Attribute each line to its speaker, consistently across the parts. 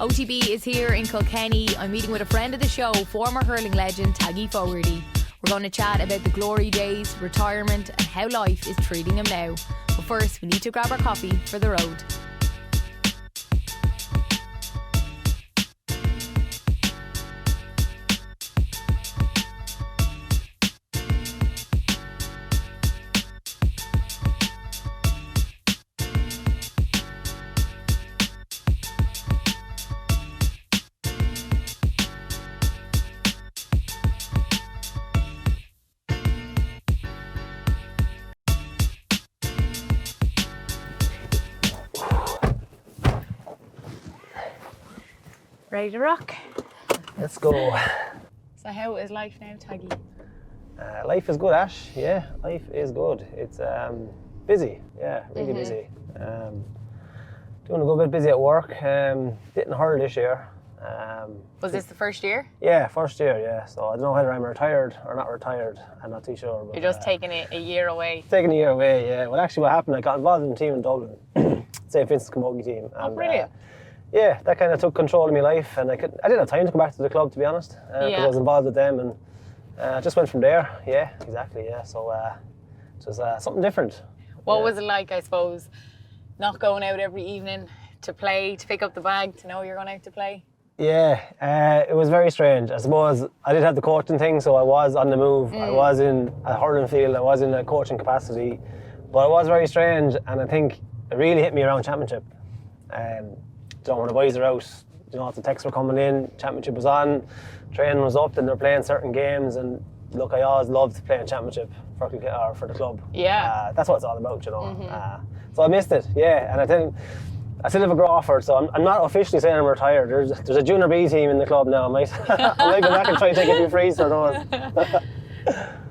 Speaker 1: OTB is here in Kilkenny. I'm meeting with a friend of the show, former hurling legend Taggy Fogarty. We're going to chat about the glory days, retirement and how life is treating him now. But first, we need to grab our coffee for the road. Ready to rock?
Speaker 2: Let's go.
Speaker 1: So how is life now, Taggy?
Speaker 2: Life is good, Ash. Yeah, life is good. It's busy. Yeah, really busy. Doing a good bit busy at work. Didn't hurl this year.
Speaker 1: Was this the first year?
Speaker 2: Yeah, first year, yeah. So I don't know whether I'm retired or not retired. I'm not too sure. But,
Speaker 1: You're just taking a year away.
Speaker 2: Taking a year away, yeah. Well, actually what happened, I got involved in a team in Dublin. St. Vincent's Camogie team. And,
Speaker 1: oh, brilliant.
Speaker 2: Yeah, that kind of took control of my life, and I didn't have time to go back to the club, to be honest, because I was involved with them, and just went from there. Yeah, exactly. Yeah, so it was something different.
Speaker 1: What was it like, I suppose, not going out every evening to play, to pick up the bag, to know you're going out to play?
Speaker 2: Yeah, it was very strange. I suppose I did have the coaching thing, so I was on the move. I was in a hurling field. I was in a coaching capacity, but it was very strange, and I think it really hit me around championship. When the boys are out, the texts were coming in, championship was on, training was up, and they're playing certain games. And look, I always loved playing championship for the club.
Speaker 1: Yeah,
Speaker 2: that's what it's all about, so I missed it. Yeah, and I still have a Crawford, so I'm not officially saying I'm retired. There's a junior B team in the club now. I might go back and try and take a few frees for those.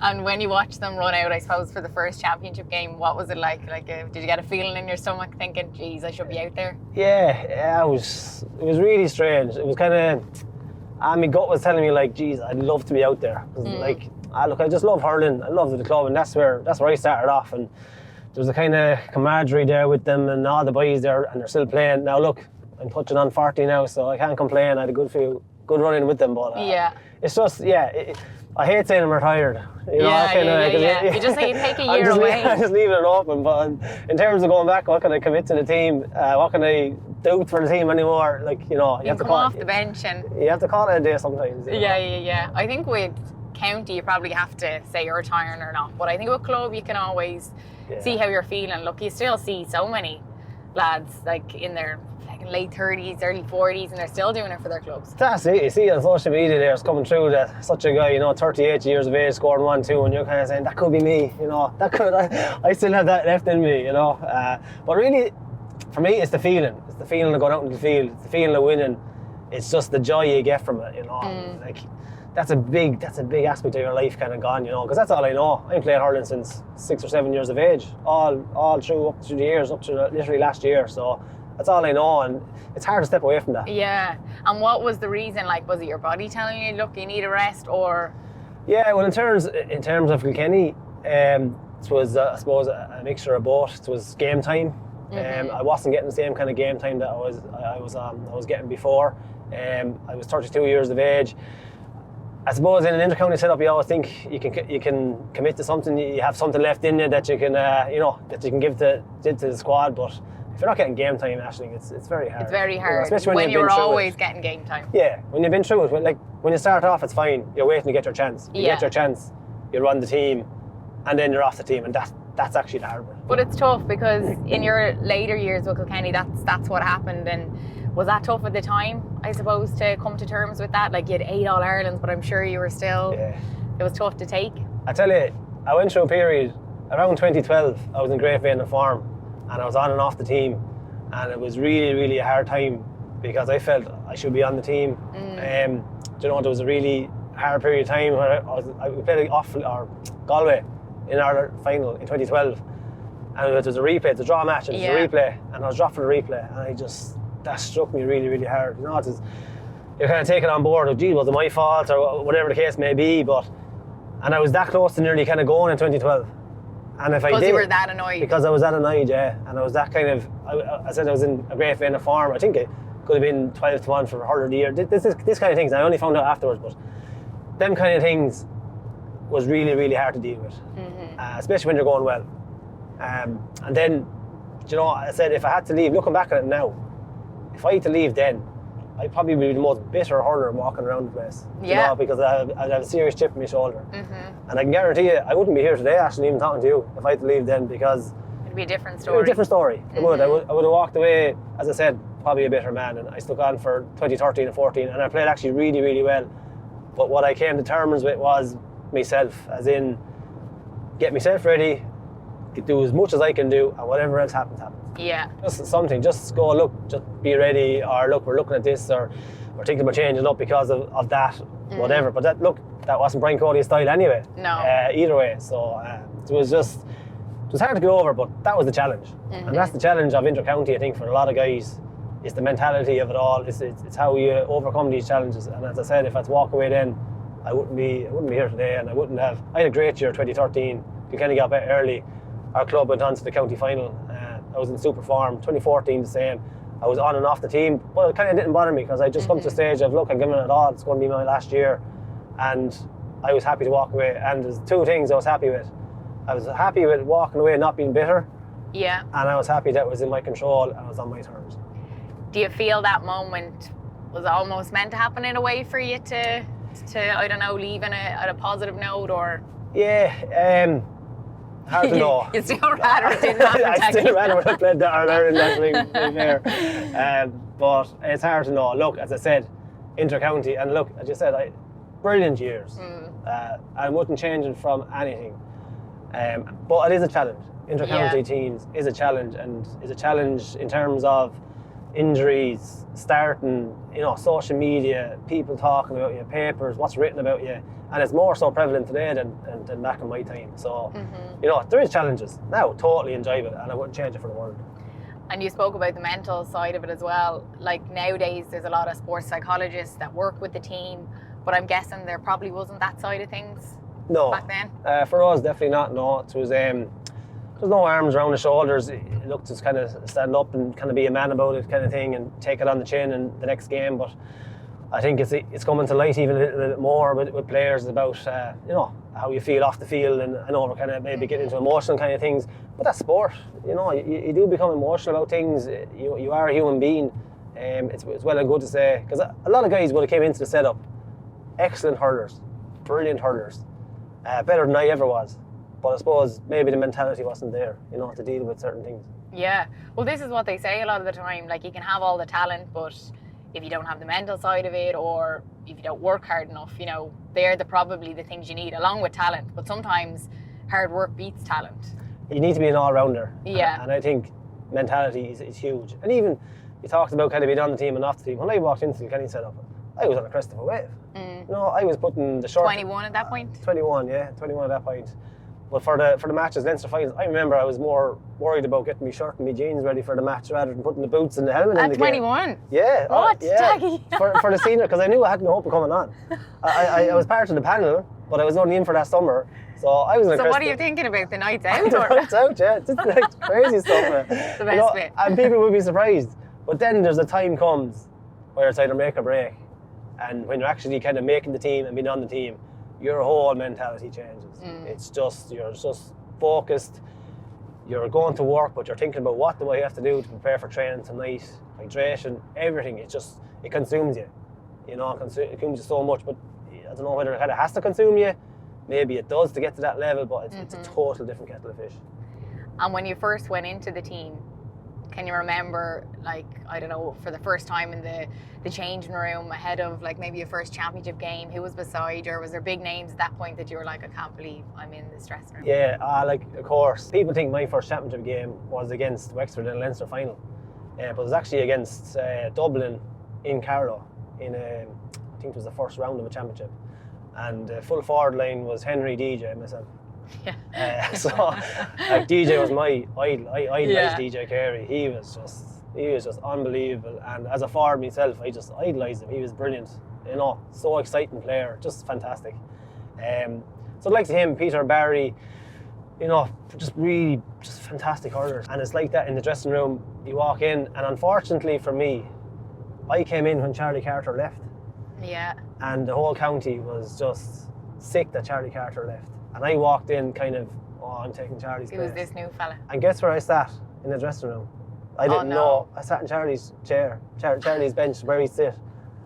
Speaker 1: And when you watched them run out, I suppose, for the first championship game, what was it like? Did you get a feeling in your stomach thinking, geez, I should be out there?
Speaker 2: Yeah, it was really strange. It was kind of, my gut was telling me, like, geez, I'd love to be out there. Like, I just love hurling. I love the club, and that's where I started off. And there was a kind of camaraderie there with them and all the boys there, and they're still playing. Now, look, I'm touching on 40 now, so I can't complain. I had a good run-in with them, but it's just, I hate saying I'm retired. You just say you take a year away. I'm just leaving it open. But in terms of going back, what can I commit to the team? What can I do for the team anymore? You have to
Speaker 1: come off the bench and
Speaker 2: you have to call it a day sometimes.
Speaker 1: Yeah. I think with county, you probably have to say you're retiring or not. But I think with club, you can always see how you're feeling. Look, you still see so many lads in their late 30s, early 40s, and they're still doing it for their clubs.
Speaker 2: That's it. You see on social media there's coming through that such a guy, 38 years of age, scoring 1-2, and you're kind of saying, that could be me, that could, I still have that left in me, But really, for me, it's the feeling. It's the feeling of going out into the field. It's the feeling of winning. It's just the joy you get from it, That's a big aspect of your life kind of gone, because that's all I know. I played hurling since 6 or 7 years of age, all through up through the years, up to literally last year. So that's all I know, and it's hard to step away from that.
Speaker 1: Yeah, and what was the reason? Was it your body telling you, look, you need a rest, or?
Speaker 2: Yeah, well, in terms of Kilkenny, it was I suppose a mixture of both. It was game time. I wasn't getting the same kind of game time that I was getting before. I was 32 years of age. I suppose in an intercounty setup, you always think you can commit to something. You have something left in you that you can that you can give to the squad, but if you're not getting game time, Aisling, it's very hard.
Speaker 1: It's very hard,
Speaker 2: especially
Speaker 1: when you're always getting game time.
Speaker 2: Yeah, when you've been through it, when you start off, it's fine. You're waiting to get your chance. You get your chance, you run the team, and then you're off the team, and that's actually the hard one.
Speaker 1: But it's tough because in your later years with Kilkenny, that's what happened. And was that tough at the time, I suppose, to come to terms with that? You had 8 All-Irelands, but I'm sure you were still, it was tough to take.
Speaker 2: I tell you, I went through a period, around 2012, I was in great vein of form, and I was on and off the team, and it was really, really a hard time because I felt I should be on the team. There was a really hard period of time where we played Galway in our final in 2012, and it was a replay, it's a draw match, and it was a replay, and I was dropped for the replay, and that struck me really, really hard. You're kind of taking on board, was it my fault, or whatever the case may be, and I was that close to nearly kind of going in 2012. And if
Speaker 1: because you were that annoyed?
Speaker 2: Because I was that annoyed, yeah. And I was that kind of, I said I was in a great vein of form. I think could have been 12-1 for hurler of the year. This kind of things. I only found out afterwards, but them kind of things was really, really hard to deal with, especially when you're going well. And then, you know, I said if I had to leave, looking back at it now, if I had to leave then, I'd probably be the most bitter hurler walking around the place.
Speaker 1: Yeah.
Speaker 2: You know, because I'd have a serious chip in my shoulder. And I can guarantee you, I wouldn't be here today actually even talking to you if I had to leave then, because
Speaker 1: it'd be a different story.
Speaker 2: It'd be a different story. It would. I would have walked away, as I said, probably a bitter man, and I stuck on for 2013 and 14, and I played actually really, really well. But what I came to terms with was myself, as in get myself ready, do as much as I can do, and whatever else happens, happens.
Speaker 1: Yeah.
Speaker 2: Just something, just go, look, just be ready, or look, we're looking at this, or we're thinking about changing up because of that, whatever. But that wasn't Brian Cody's style anyway.
Speaker 1: No.
Speaker 2: Either way. So it was hard to get over, but that was the challenge. And that's the challenge of inter-county, I think, for a lot of guys. It's the mentality of it all. It's how you overcome these challenges. And as I said, if I had to walk away then, I wouldn't be here today, and I had a great year 2013. Kilkenny got better early. Our club went on to the county final. I was in super form. 2014 the same. I was on and off the team, but it kind of didn't bother me because I just come to the stage of, look, I'm giving it all. It's going to be my last year, and I was happy to walk away. And there's two things I was happy with. I was happy with walking away, not being bitter.
Speaker 1: Yeah. And
Speaker 2: I was happy that it was in my control and it was on my terms.
Speaker 1: Do you feel that moment was almost meant to happen in a way for you to I don't know, leave at a positive note, or?
Speaker 2: Yeah, hard to know.
Speaker 1: You still rather it didn't happen.
Speaker 2: I still rather would have played that hurler in that league there. But it's hard to know. Look, as I said, inter-county, and look, as you said, brilliant years. I wouldn't change it from anything. But it is a challenge. Inter-county teams is a challenge, and is a challenge in terms of injuries, starting, you know, social media, people talking about you, papers, what's written about you, and it's more so prevalent today than back in my time. So, you know, there is challenges. Now, totally enjoy it, and I wouldn't change it for the world.
Speaker 1: And you spoke about the mental side of it as well. Like nowadays, there's a lot of sports psychologists that work with the team, but I'm guessing there probably wasn't that side of things.
Speaker 2: No.
Speaker 1: Back then?
Speaker 2: For us, definitely not. No, it was. There's no arms around the shoulders. Look, just kind of stand up and kind of be a man about it, kind of thing, and take it on the chin in the next game. But I think it's coming to light even a little bit more with players about you know, how you feel off the field, and I know we're kind of maybe getting into emotional kind of things. But that's sport. You know, you do become emotional about things. You are a human being. It's well and good to say, because a lot of guys would have came into the setup excellent hurlers, brilliant hurlers, better than I ever was. But I suppose maybe the mentality wasn't there, you know, to deal with certain things.
Speaker 1: Yeah. Well, this is what they say a lot of the time. Like, you can have all the talent, but if you don't have the mental side of it, or if you don't work hard enough, you know, they're probably the things you need, along with talent. But sometimes hard work beats talent. You
Speaker 2: need to be an all-rounder.
Speaker 1: Yeah.
Speaker 2: And I think mentality is huge. And even, you talked about kind of being on the team and off the team. When I walked into the Kilkenny setup, I was on a crest of a wave. You know, I was putting the short...
Speaker 1: 21 at that point?
Speaker 2: 21, yeah. 21 at that point. But for the matches, Leinster finals, I remember I was more worried about getting my shirt and my jeans ready for the match rather than putting the boots and the helmet in the
Speaker 1: 21?
Speaker 2: game. Yeah.
Speaker 1: What?
Speaker 2: Yeah.
Speaker 1: Taggy?
Speaker 2: for the senior, because I knew I had no hope of coming on. I was part of the panel, but I was only in for that summer. So I was in a
Speaker 1: So what are you thinking about, the nights out?
Speaker 2: The nights out, yeah. Just like crazy stuff.
Speaker 1: The best bit.
Speaker 2: And people would be surprised. But then there's a time comes where it's either make or break. And when you're actually kind of making the team and being on the team, your whole mentality changes. You're just focused. You're going to work, but you're thinking about what do I have to do to prepare for training tonight, hydration, everything. It consumes you. You know, it consumes you so much. But I don't know whether it kind of has to consume you. Maybe it does to get to that level, but it's a total different kettle of fish.
Speaker 1: And when you first went into the team, can you remember, like, I don't know, for the first time in the changing room ahead of, like, maybe your first championship game, who was beside you, or was there big names at that point that you were like, I can't believe I'm in this dressing room?
Speaker 2: Yeah, like, of course. People think my first championship game was against Wexford in a Leinster final. But it was actually against Dublin in Carlow in, I think it was the first round of a championship. And the full forward line was Henry, DJ, and myself.
Speaker 1: Yeah.
Speaker 2: So, like, DJ was my idol. I idolised DJ Carey. He was just unbelievable. And as a forward myself, I just idolised him. He was brilliant. You know, so exciting player, just fantastic. So like him, Peter Barry, you know, just fantastic hurlers. And it's like that in the dressing room. You walk in, and unfortunately for me, I came in when Charlie Carter left.
Speaker 1: Yeah.
Speaker 2: And the whole county was just sick that Charlie Carter left. And I walked in kind of, I'm taking Charlie's place.
Speaker 1: Who was this new fella?
Speaker 2: And guess where I sat? In the dressing room. I didn't know. I sat in Charlie's chair, Charlie's bench where he sit.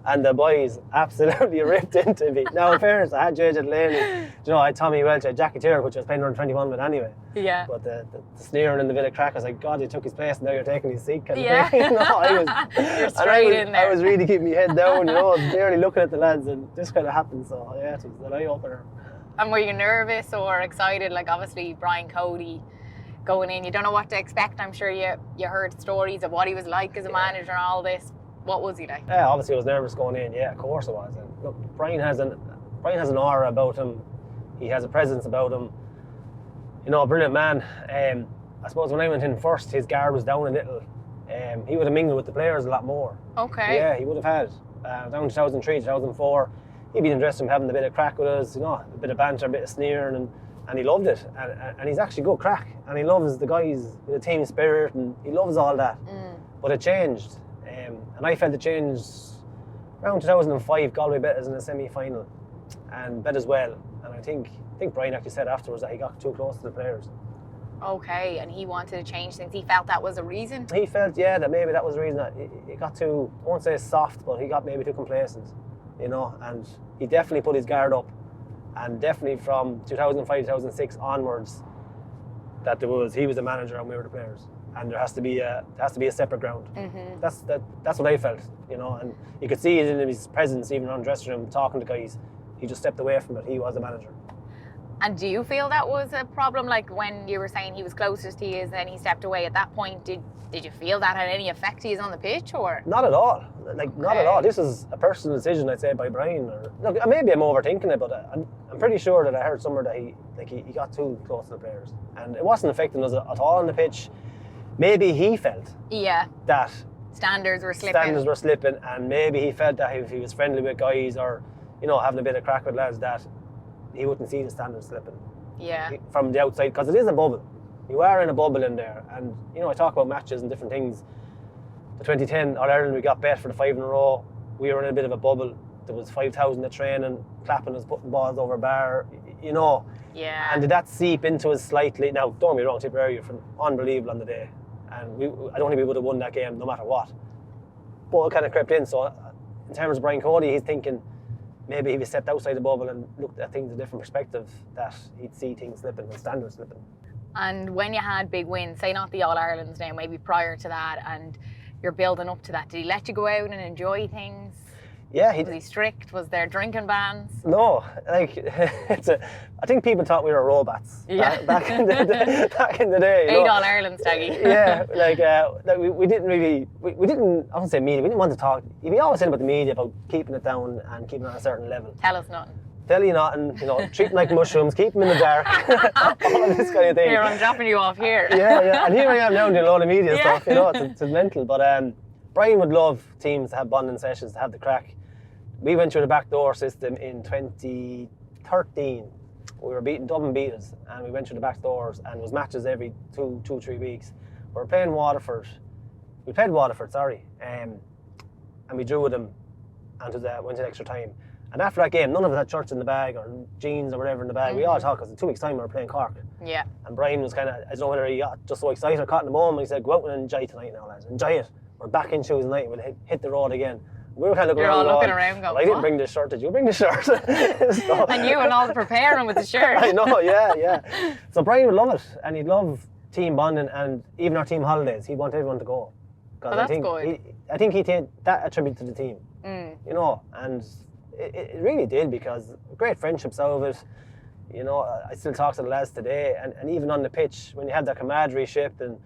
Speaker 2: And the boys absolutely ripped into me. Now, in fairness, I had JJ Delaney, I had Tommy Welch, I had Jackie Taylor, which I was playing under 21 with anyway.
Speaker 1: Yeah.
Speaker 2: But the sneering and the bit of crack, I was like, God, you took his place, now you're taking his seat.
Speaker 1: Yeah.
Speaker 2: You're
Speaker 1: straight in there.
Speaker 2: I was really keeping my head down, barely looking at the lads, and this kind of happened. So, yeah, it was an eye-opener.
Speaker 1: And were you nervous or excited? Like, obviously, Brian Cody going in, you don't know what to expect. I'm sure you heard stories of what he was like as a manager and all this. What was he like?
Speaker 2: Yeah, obviously I was nervous going in. Yeah, of course I was. And look, Brian has an aura about him. He has a presence about him. A brilliant man. I suppose when I went in first, his guard was down a little. He would have mingled with the players a lot more.
Speaker 1: Okay.
Speaker 2: Yeah, he would have had. Down 2003, 2004, he'd been in the dressing room having a bit of crack with us, a bit of banter, a bit of sneering, and he loved it. And he's actually good crack. And he loves the guys with the team spirit, and he loves all that. But it changed. And I felt it changed around 2005. Galway bet us in the semi-final and bet as well. And I think Brian actually said afterwards that he got too close to the players.
Speaker 1: Okay, and he wanted to change things. He felt that was a reason?
Speaker 2: He felt, that maybe that was the reason that he got too, I won't say soft, but he got maybe too complacent, and he definitely put his guard up. And definitely from 2005, 2006 onwards, that he was the manager and we were the players. And there has to be a separate ground. Mm-hmm. That's what I felt, and you could see it in his presence, even on the dressing room, talking to guys. He just stepped away from it. He was the manager.
Speaker 1: And do you feel that was a problem? Like when you were saying he was closest to you, and he stepped away at that point, did you feel that had any effect to you on the pitch, or?
Speaker 2: Not at all. Not at all. This is a personal decision, I'd say, by Brian. Or look, maybe I'm overthinking it, but I'm pretty sure that I heard somewhere that he got too close to the players, and it wasn't affecting us at all on the pitch. Maybe he felt that
Speaker 1: standards were slipping,
Speaker 2: and maybe he felt that if he was friendly with guys or having a bit of crack with lads, that he wouldn't see the standards slipping.
Speaker 1: Yeah.
Speaker 2: From the outside, because it is a bubble. You are in a bubble in there, and I talk about matches and different things. The 2010 All-Ireland, we got bet for the 5 in a row. We were in a bit of a bubble. There was 5,000 at training, clapping us, putting balls over bar.
Speaker 1: Yeah.
Speaker 2: And did that seep into us slightly? Now, don't be wrong, Tipperary were unbelievable on the day. And I don't think we would have won that game no matter what. But it kind of crept in. So in terms of Brian Cody, he's thinking maybe if he stepped outside the bubble and looked at things in a different perspective, that he'd see things slipping and standards slipping.
Speaker 1: And when you had big wins, say not the All-Irelands now, maybe prior to that, and you're building up to that, did he let you go out and enjoy things?
Speaker 2: Yeah,
Speaker 1: was he strict? Was there drinking bans?
Speaker 2: No, I think people thought we were robots.
Speaker 1: Yeah.
Speaker 2: Back in the day.
Speaker 1: 8 All-Irelands, Taggy.
Speaker 2: Yeah, we didn't really, we didn't, I won't say media, we didn't want to talk. We always said about the media, about keeping it down and keeping it on a certain level.
Speaker 1: Tell us nothing.
Speaker 2: Tell you nothing, treat them like mushrooms, keep them in the dark, all of this kind of thing.
Speaker 1: Here, I'm dropping you off here.
Speaker 2: Yeah, and here I am now doing a lot of media stuff, it's mental. But Brian would love teams to have bonding sessions, to have the crack. We went through the backdoor system in 2013. We were beating Dublin beat us, and we went through the back doors, and it was matches every 2-3 weeks. We were playing Waterford. We played Waterford, and we drew with them, and went to extra time. And after that game, none of us had shirts in the bag or jeans or whatever in the bag. Mm-hmm. We all talked, because in 2 weeks' time we were playing Cork.
Speaker 1: Yeah.
Speaker 2: And Brian was kind of, I don't know whether he got just so excited or caught in the moment. He said, "Go out and enjoy tonight now, lads. Enjoy it. We're back in shoes tonight. We'll hit the road again." We were kind of
Speaker 1: looking around going,
Speaker 2: "I didn't bring this shirt. Did you bring the shirt?"
Speaker 1: And you and all the preparing with the shirt.
Speaker 2: I know, yeah. So Brian would love it, and he'd love team bonding, and even our team holidays. He'd want everyone to go.
Speaker 1: That's good.
Speaker 2: I think he did that attribute to the team. And it really did, because great friendships out of it. I still talk to the lads today, and even on the pitch, when you have that camaraderie ship, and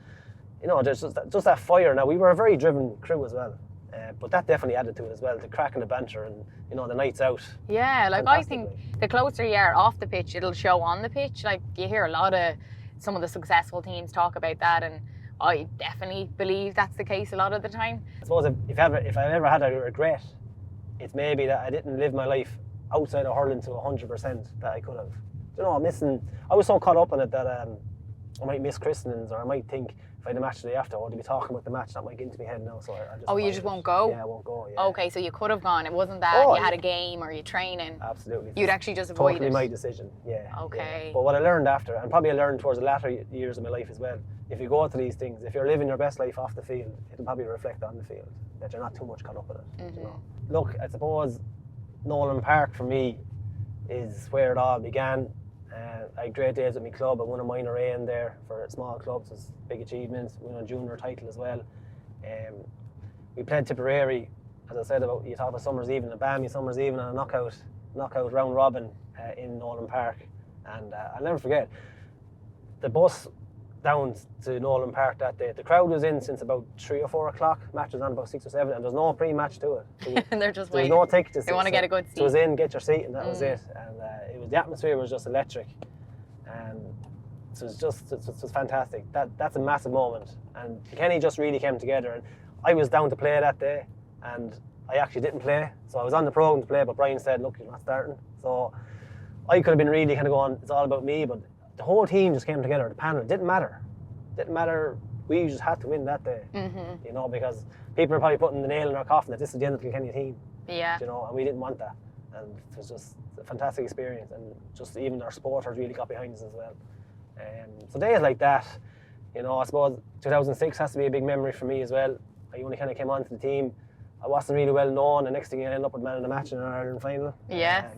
Speaker 2: there's just that fire. Now, we were a very driven crew as well. But that definitely added to it as well, the crack and the banter and, the nights out.
Speaker 1: Yeah, I think the closer you are off the pitch, it'll show on the pitch. You hear a lot of some of the successful teams talk about that, and I definitely believe that's the case a lot of the time. I
Speaker 2: suppose if I ever had a regret, it's maybe that I didn't live my life outside of hurling to 100% that I could have. I was so caught up in it that I might miss christenings, or I might think if I had a match the day after, I would be talking about the match that might get into my head now. So I just
Speaker 1: you just won't go?
Speaker 2: Yeah, I won't go. Yeah.
Speaker 1: Okay, so you could have gone. It wasn't that you had a game or you training.
Speaker 2: Absolutely.
Speaker 1: You'd actually just avoid
Speaker 2: totally
Speaker 1: it.
Speaker 2: my decision. Yeah.
Speaker 1: Okay.
Speaker 2: Yeah. But what I learned after, and probably I learned towards the latter years of my life as well, if you go to these things, if you're living your best life off the field, it'll probably reflect on the field, that you're not too much caught up with it. You know? Look, I suppose Nolan Park for me is where it all began. I had great days with my club. I won a minor A in there for small clubs. It was big achievements. We won a junior title as well. We played Tipperary, as I said, about you talk about summer's evening, a balmy summer's evening, and a knockout round robin in Nolan Park. And I'll never forget the bus down to Nolan Park that day. The crowd was in since about 3 or 4 o'clock. Match was on about 6 or 7, and there's no pre-match to it.
Speaker 1: And they're just waiting.
Speaker 2: There was no ticket to
Speaker 1: They want to get a good seat.
Speaker 2: So it was in, get your seat, and that was it. And the atmosphere was just electric. And so it was fantastic. That's a massive moment. And Kilkenny just really came together. And I was down to play that day, and I actually didn't play. So I was on the programme to play, but Brian said, look, you're not starting. So I could have been really kind of going, it's all about me, but the whole team just came together. The panel, it didn't matter. We just had to win that day, you know, because people are probably putting the nail in our coffin that this is the end of the Kilkenny team.
Speaker 1: Yeah.
Speaker 2: You know, and we didn't want that. And it was just a fantastic experience, and just even our supporters really got behind us as well. So days like that, you know, I suppose 2006 has to be a big memory for me as well. I only kind of came onto the team. I wasn't really well known, and next thing I ended up with man of the match in an Ireland final.
Speaker 1: Yes.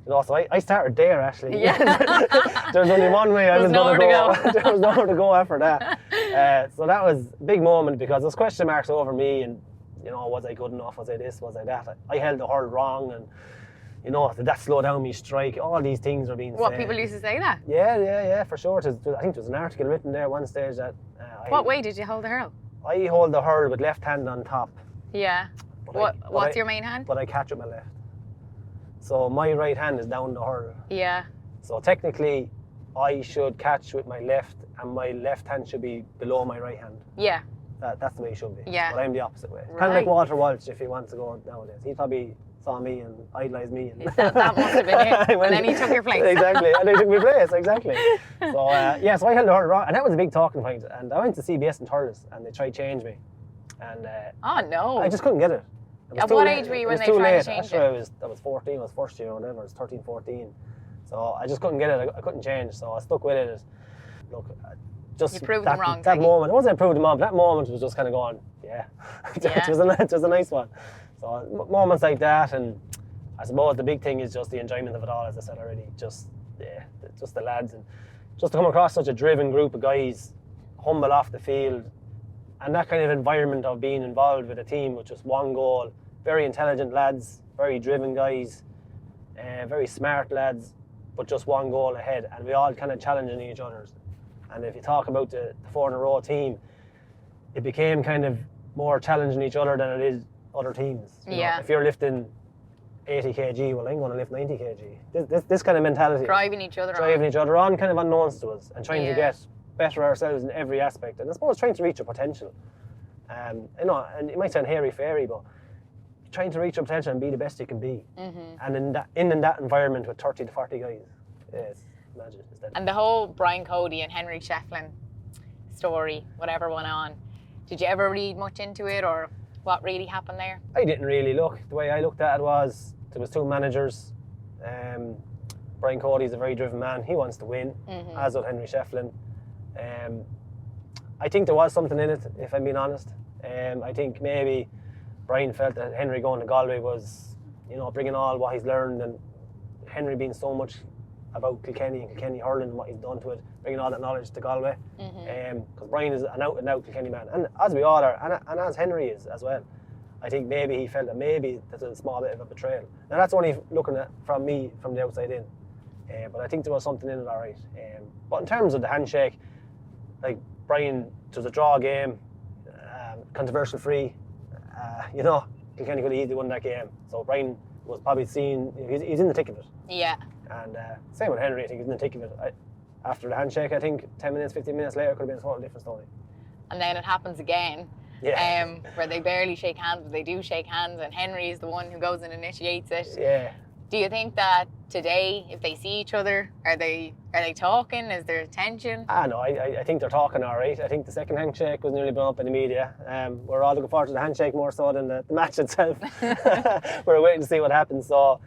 Speaker 2: You know, so I started there actually.
Speaker 1: Yeah.
Speaker 2: There's only one way I was going to
Speaker 1: go.
Speaker 2: There was nowhere to go after that. So that was a big moment because there's question marks over me, and you know, was I good enough? Was I this? Was I that? I held the hurl wrong, and you know, did that slow down me strike? All these things are being said.
Speaker 1: What, people used to say that?
Speaker 2: Yeah, for sure. I think there was an article written there one stage that.
Speaker 1: What way did you hold the hurl?
Speaker 2: I hold the hurl with left hand on top.
Speaker 1: Yeah. What's your main hand?
Speaker 2: But I catch with my left. So my right hand is down the hurl.
Speaker 1: Yeah.
Speaker 2: So technically, I should catch with my left, and my left hand should be below my right hand.
Speaker 1: Yeah.
Speaker 2: That's the way it should be.
Speaker 1: Yeah.
Speaker 2: But I'm the opposite way.
Speaker 1: Right.
Speaker 2: Kind of like Walter Walsh, if he wants to go nowadays. He probably saw me and idolised me. And
Speaker 1: that must have been it. And then he took your place.
Speaker 2: Exactly. And he took my place, exactly. So, so I held the hurl wrong. And that was a big talking point. And I went to CBS in Thurles, and they tried to change me. And
Speaker 1: oh, no.
Speaker 2: I just couldn't get it.
Speaker 1: At what age were you when they tried to change it?
Speaker 2: I was 14, I was first year or whatever, I was 13, 14. So I just couldn't get it, I couldn't change, so I stuck with it. Look, just
Speaker 1: you proved them wrong.
Speaker 2: That moment, it wasn't I proved them wrong, but that moment was just kind of going, it was a nice one. So moments like that, and I suppose the big thing is just the enjoyment of it all, as I said already, just the lads, and just to come across such a driven group of guys, humble off the field, and that kind of environment of being involved with a team with just one goal, very intelligent lads, very driven guys, very smart lads, but just one goal ahead, and we all kind of challenging each other. And if you talk about the 4 in a row team, it became kind of more challenging each other than it is other teams. You know, if you're lifting 80 kg, well, I'm going to lift 90 kg. This kind of mentality.
Speaker 1: Driving each other
Speaker 2: on, kind of unknowns to us, and trying to get better ourselves in every aspect, and I suppose trying to reach your potential. You know, and it might sound hairy-fairy, but trying to reach your potential and be the best you can be. And in that environment with 30 to 40 guys, imagine.
Speaker 1: And the whole Brian Cody and Henry Shefflin story, whatever went on, did you ever read much into it, or what really happened there? I
Speaker 2: didn't really look. The way I looked at it was, there was 2 managers. Brian Cody is a very driven man. He wants to win, as would Henry Shefflin. I think there was something in it, if I'm being honest. I think maybe Brian felt that Henry going to Galway was, you know, bringing all what he's learned, and Henry being so much about Kilkenny and Kilkenny hurling and what he's done to it, bringing all that knowledge to Galway. Because Brian is an out-and-out Kilkenny man, and as we all are, and as Henry is as well. I think maybe he felt that maybe there's a small bit of a betrayal. Now that's only looking at from me from the outside in, but I think there was something in it, all right. But in terms of the handshake, like Brian, it was a draw game, controversial free. You know, Kilkenny could have easily won that game. So Brian was probably seen, he's in the thick of it.
Speaker 1: Yeah.
Speaker 2: And same with Henry, I think he's in the thick of it. After the handshake, I think 10 minutes, 15 minutes later could have been a totally different story.
Speaker 1: And then it happens again. Where they barely shake hands, but they do shake hands, and Henry is the one who goes and initiates it.
Speaker 2: Yeah.
Speaker 1: Do you think that today, if they see each other, are they talking? Is there tension?
Speaker 2: No, I think they're talking all right. I think the second handshake was nearly blown up in the media. We're all looking forward to the handshake more so than the match itself. We're waiting to see what happens. So,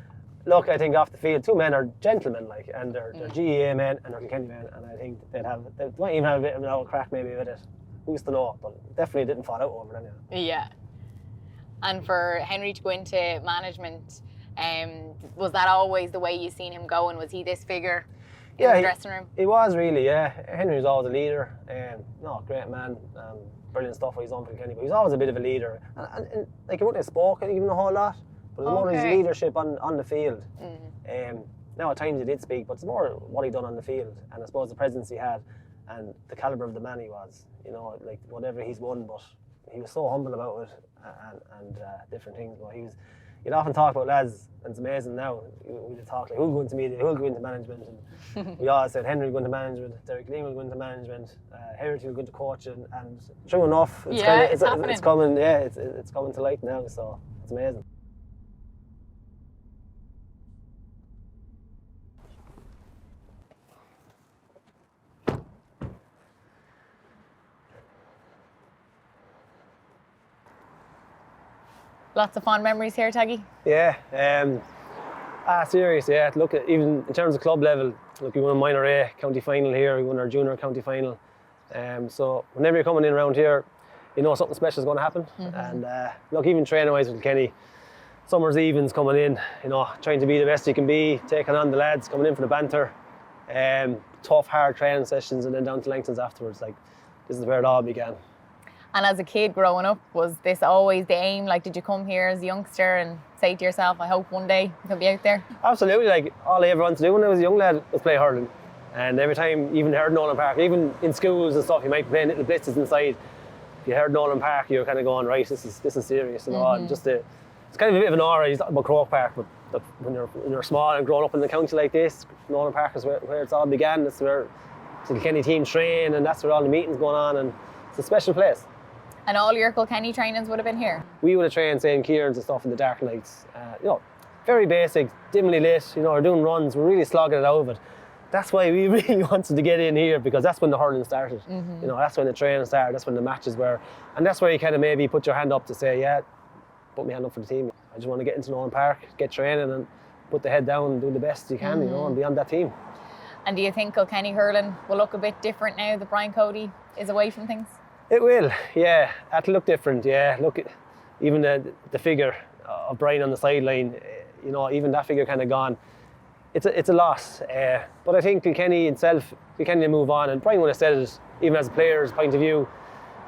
Speaker 2: look, I think off the field, two men are gentlemen, like, and they're GEA men and they're Kilkenny men, and I think they might even have a bit of an old crack maybe with it. Who's to know? But definitely didn't fall out over it anyway.
Speaker 1: Yeah. And for Henry to go into management, was that always the way you seen him going? Was he this figure in the dressing room?
Speaker 2: He was really, yeah. Henry was always a leader. Great man. Brilliant stuff what he's on for Kilkenny, but he's always a bit of a leader. And like, he wouldn't have spoken even a whole lot, but it was more his leadership on the field. Now at times he did speak, but it's more what he done on the field, and I suppose the presence he had and the calibre of the man he was. You know, like whatever he's won, but he was so humble about it and different things. But you'd often talk about lads, and it's amazing now. We'd talk like, who'll go into media, who'll go into management, and we always said Henry will go into management, Derek Lean will go into management, Heritage will go into coaching, and true enough, it's coming. Yeah, it's coming to light now, so it's amazing.
Speaker 1: Lots of fond memories here, Taggy?
Speaker 2: Yeah, serious, yeah. Look, even in terms of club level, look, we won a minor A county final here, we won our junior county final. So whenever you're coming in around here, you know something special is going to happen. And look, even training-wise with Kilkenny, summers, evenings coming in, you know, trying to be the best you can be, taking on the lads, coming in for the banter, tough, hard training sessions, and then down to Langtons afterwards. Like, this is where it all began.
Speaker 1: And as a kid growing up, was this always the aim? Like, did you come here as a youngster and say to yourself, I hope one day I can be out there? Absolutely.
Speaker 2: Like, all I ever wanted to do when I was a young lad was play hurling. And every time, even heard Nolan Park, even in schools and stuff, you might be playing little blitzes inside. If you heard Nolan Park, you're kind of going, right, this is serious. You know, it's kind of a bit of an aura. You talk about Croke Park, but when you're small and growing up in the county like this, Nolan Park is where it's all began. That's where the Kilkenny team train, and that's where all the meetings going on, and it's a special place.
Speaker 1: And all your Kilkenny trainings would have been here?
Speaker 2: We would have trained, say, in Kieran's and stuff in the dark nights. You know, very basic, dimly lit, you know, we're doing runs, we're really slogging it out of it. That's why we really wanted to get in here, because that's when the hurling started. You know, that's when the training started, that's when the matches were. And that's where you kind of maybe put your hand up to say, yeah, put my hand up for the team. I just want to get into Nolan Park, get training and put the head down and do the best you can, you know, and be on that team.
Speaker 1: And do you think Kilkenny hurling will look a bit different now that Brian Cody is away from things?
Speaker 2: It will, yeah. That'll look different, yeah. Look, even the figure of Brian on the sideline, you know, even that figure kind of gone. It's a loss. But I think Kilkenny itself, Kilkenny move on, and Brian would have said it, even as a player's point of view.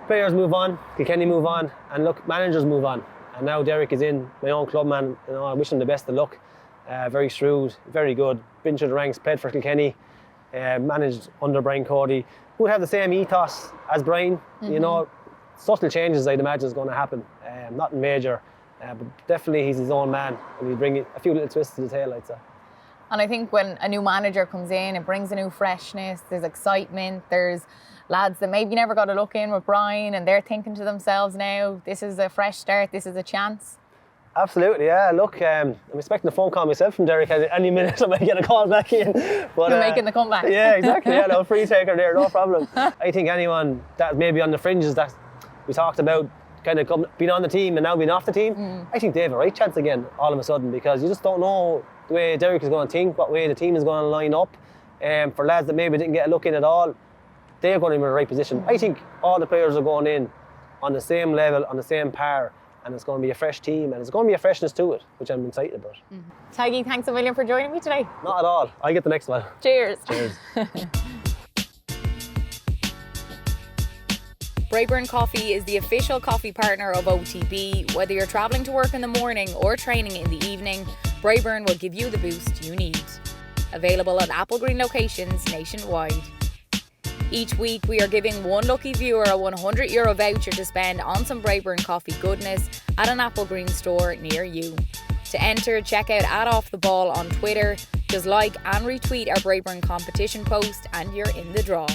Speaker 2: Players move on, Kilkenny move on, and look, managers move on. And now Derek is in, my own club man. You know, I wish him the best of luck. Very shrewd, very good. Been through the ranks, played for Kilkenny, managed under Brian Cody. Would have the same ethos as Brian. You know, subtle changes I'd imagine is going to happen. Nothing major, but definitely he's his own man, and he'll bring a few little twists to the tail, I'd say.
Speaker 1: And I think when a new manager comes in, it brings a new freshness, there's excitement, there's lads that maybe never got a look in with Brian, and they're thinking to themselves now, this is a fresh start, this is a chance.
Speaker 2: Absolutely, yeah. Look, I'm expecting a phone call myself from Derek any minute. I might get a call back in. But,
Speaker 1: you're making the comeback.
Speaker 2: Yeah, exactly. Yeah, no, free taker there, no problem. I think anyone that maybe on the fringes that we talked about, kind of being on the team and now being off the team, I think they have a right chance again all of a sudden, because you just don't know the way Derek is going to think, what way the team is going to line up. For lads that maybe didn't get a look in at all, they're going to be in the right position. I think all the players are going in on the same level, on the same par, and it's going to be a fresh team, and there's going to be a freshness to it, which I'm excited about.
Speaker 1: Taggy, thanks a million for joining me today.
Speaker 2: Not at all. I'll get the next one.
Speaker 1: Cheers.
Speaker 2: Cheers.
Speaker 1: Braeburn Coffee is the official coffee partner of OTB. Whether you're travelling to work in the morning or training in the evening, Braeburn will give you the boost you need. Available at Apple Green locations nationwide. Each week we are giving one lucky viewer a €100 voucher to spend on some Braeburn coffee goodness at an Apple Green store near you. To enter, check out @OffTheBall on Twitter. Just like and retweet our Braeburn competition post and you're in the draw.